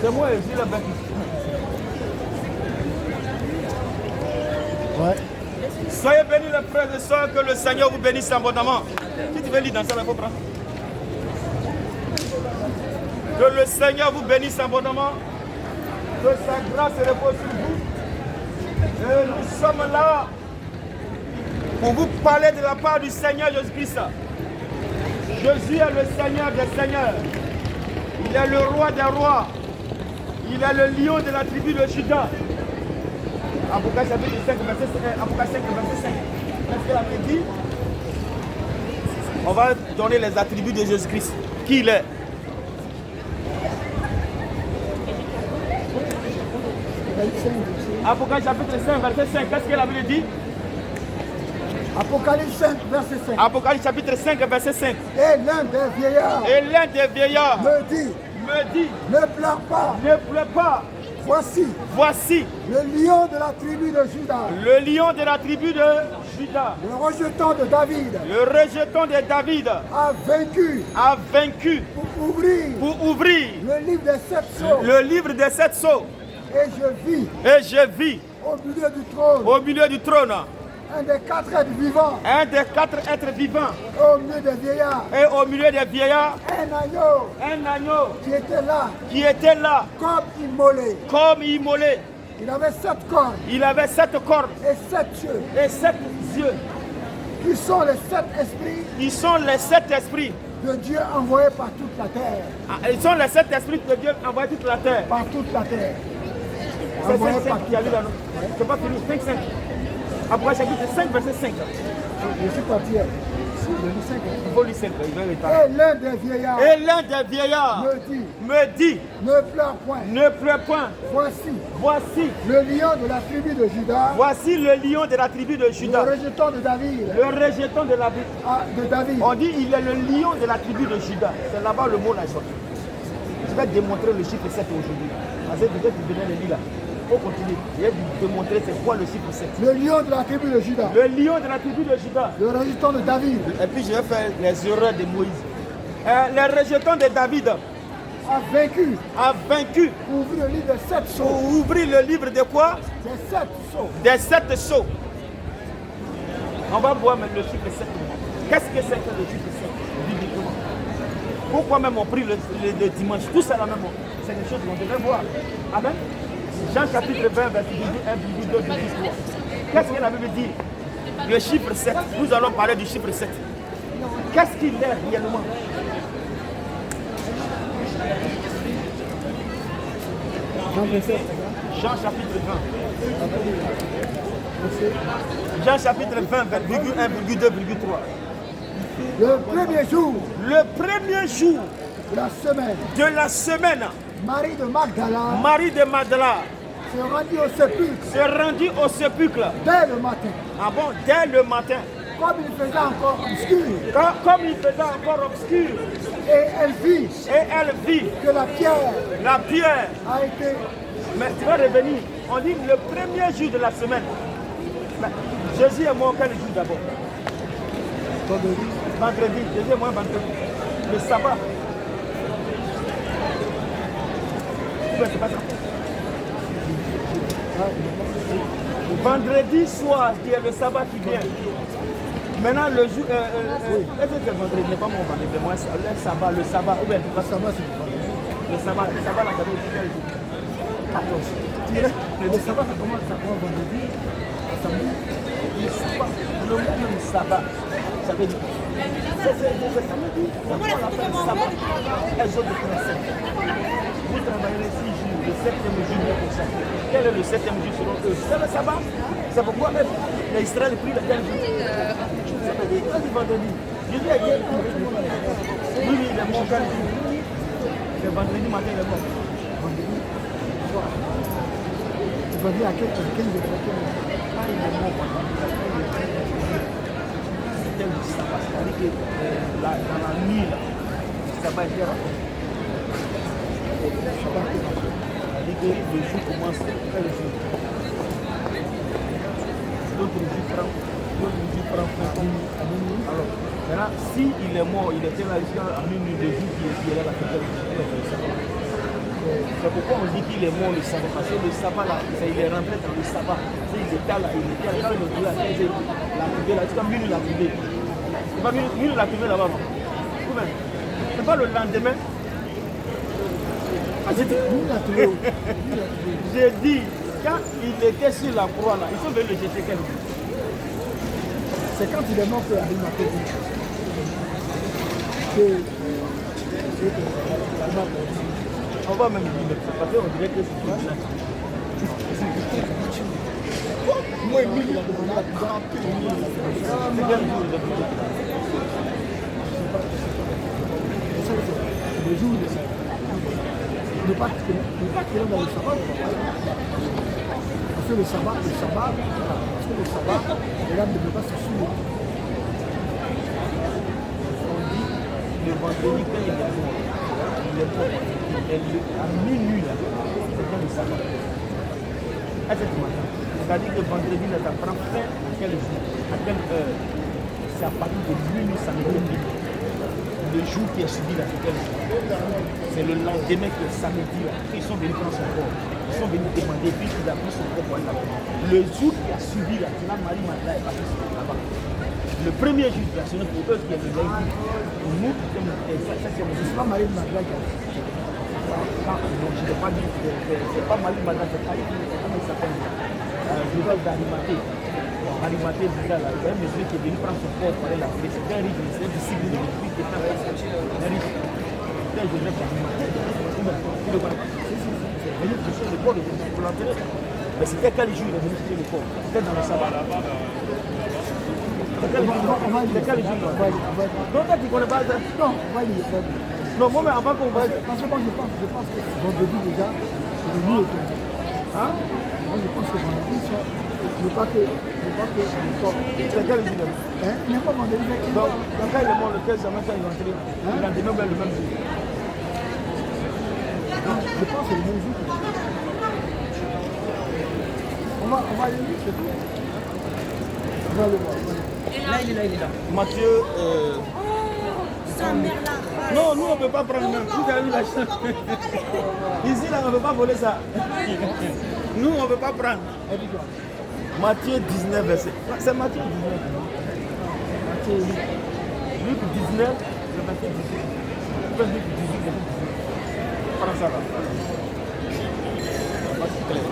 C'est moi, je suis le baptiste. Ouais. Soyez bénis les frères et sœurs, que le Seigneur vous bénisse abondamment. Si tu veux lire dans ça, il faut prendre. Que le Seigneur vous bénisse abondamment. Que sa grâce repose sur vous. Et nous sommes là pour vous parler de la part du Seigneur Jésus-Christ. Jésus est le Seigneur des Seigneurs. Il est le roi des rois. Il est le lion de la tribu de Juda. Apocalypse chapitre 5, verset 5. Apocalypse 5, verset 5. Qu'est-ce qu'elle avait dit? On va donner les attributs de Jésus-Christ. Qui il est? Apocalypse chapitre 5, verset 5. Qu'est-ce que la Bible dit? Apocalypse 5, verset 5. Apocalypse chapitre 5, verset 5. Et l'un des vieillards me dit, ne pleure pas. Ne pleure pas. Voici le lion de la tribu de Juda. Le lion de la tribu de Juda. Le rejeton de David. Le rejeton de David A vaincu. Pour ouvrir. Le livre des 7 sceaux. Le livre des 7 sceaux. Et je vis. Au milieu du trône. Un des 4 êtres vivants. Et au milieu des vieillards. Un agneau. Qui était là. Comme immolé. Il avait 7 cornes. Et 7 yeux. Qui sont les 7 esprits. De Dieu envoyés par toute la terre. Ils sont les 7 esprits de Dieu envoyés toute la terre. Par toute la terre. C'est 5 qui a lu là, non? C'est pas fini. 5, 5. Après chapitre 5, verset 5. Je suis parti. Il faut lire 5. Et l'un des vieillards me dit ne pleure point. Voici le lion de la tribu de Juda. Le rejeton de David. De David. On dit il est le lion de la tribu de Juda. C'est là-bas le mot là. Je vais démontrer le chiffre 7 aujourd'hui. Parce que peut-être que vous venez de lire là. Il faut continuer. Je vais vous démontrer c'est quoi le chiffre 7. Le lion de la tribu de Juda. Le rejeton de David. Et puis je vais faire les erreurs de Moïse. Les rejetons de David. A vaincu. Pour ouvrir le livre des 7 sceaux. Pour ouvrir le livre de quoi? Des 7 sceaux. On va voir maintenant le chiffre 7. Qu'est-ce que c'est que le chiffre 7 bibliquement? Pourquoi même on prie le dimanche? Tout ça là même. C'est des choses qu'on devrait voir. Amen. Jean chapitre 20, verset 1, 2, 3. Qu'est-ce que la Bible dit? Le chiffre 7. Nous allons parler du chiffre 7. Qu'est-ce qu'il est réellement? Jean chapitre 20. Jean chapitre 20, virgule 1, virgule 2, virgule 3. Le premier jour de la semaine, Marie de Magdala se rendit au sépulcre. Dès le matin. Ah bon, dès le matin. Comme il faisait encore obscur. Et elle vit que la pierre a été. Mais tu vas revenir. On dit le premier jour de la semaine. Mais Jésus est mort quel jour d'abord? Vendredi. Jésus est mort vendredi. Le sabbat. C'est pas ça. Vendredi soir, qui est le sabbat qui vient. Maintenant, le jour. Est-ce que c'est vendredi? N'est pas mon vendredi. Moi, le sabbat. Ou bien, le sabbat, c'est le sabbat. Le sabbat, la cadeau, c'est quel jour? 14. Le sabbat, ça commence vendredi. Le sabbat. Le mot même sabbat, ça veut dire. C'est samedi. Pourquoi on appelle sabbat? Exode 37. Vous travaillerez 6 jours. Le 7e jour est consacré. Quel est le 7e jour selon eux? C'est le sabbat. C'est pourquoi même l'Israël prie le quel jour? Ça veut dire vendredi. Jésus a dit oui, il est mort quel jour? C'est vendredi matin, il est mort. Vendredi soir. Il va dire à quel jour? Il est mort vendredi. C'était le sabbat. C'est-à-dire que dans la nuit, le sabbat était rapporté. Le jour commence quel jour? D'autres jours prend à minuit. Alors, maintenant, s'il est mort, il était là jusqu'à minuit, le jour qui est là, la fête. C'est pourquoi on dit qu'il est mort le sabbat. Parce que le sabbat, là, il est rentré dans le sabbat. Il était là, quand il est à 15 heures, la privée là, c'est comme lui l'a privé. C'est pas lui l'a privé là-bas, non? C'est pas le lendemain. J'ai dit, quand il était sur la croix là, ils sont venus le jeter quel jour? C'est quand il est mort que la vie m'a fait dire. On va même dire, parce qu'on dirait que c'est pas là. Moi, il a demandé à 30 000. C'est quel jour il a demandé? Le jour de ça. Ne pas tirer dans le sabbat. Parce que le sabbat, les gars ne peuvent pas se souiller. On dit, le vendredi, quand il est mort, à minuit, là, c'est quand le sabbat. C'est-à-dire que vendredi, là, ça prend fin à quel jour, à quelle heure? C'est à partir de minuit, samedi. Le jour qui a suivi la séquelle, c'est le lendemain que samedi, là, ils sont venus prendre son corps. Ils sont venus demander, puis il a pris son corps pour aller là-bas. Le jour qui a suivi, là, c'est là Marie-Madeleine est partie là-bas. Le premier jour qui a sonné pour eux, qui est le lundi, nous, c'est pas Marie-Madeleine qui a dit. Non, je ne l'ai pas dit, c'est pas Marie-Madeleine, c'est pas comment il s'appelle, Joseph d'Arimathée. Arimathée, il y a un monsieur qui est venu prendre son corps pour aller la prier. C'est un riche, c'est un disciple de Jésus qui est un riche. C'est un Joseph d'Arimathée. C'est venu chercher le corps de Jésus pour l'enterrer. Mais c'était quel jour il est venu chercher le corps? C'était dans le sabbat. C'était quel jour? Non, toi tu ne connais pas ça? Non, on va y aller. Non, moi, mais avant qu'on va. Parce que moi, je pense que vendredi déjà, c'est le mieux. Hein? Moi, je pense que vendredi, je ne veux pas que c'est quel jour? Il n'est pas vendredi. Donc, quand il est mort, le 15 juin, quand il est entré, il a dénommé le même jour. Non, je pense que c'est le même jour. On va aller vite, c'est tout. On va le voir. Il est là. Mathieu. Sa mère là. Non, nous on ne peut pas prendre même. Vous avez vu la chance. Ici, là, on ne peut pas voler ça. Nous, on ne peut pas prendre. Matthieu 19, verset. C'est Matthieu 19. Matthieu 8. Luc 19, le verset 18. Luc 18, verset 18. Prends ça là. C'est clair.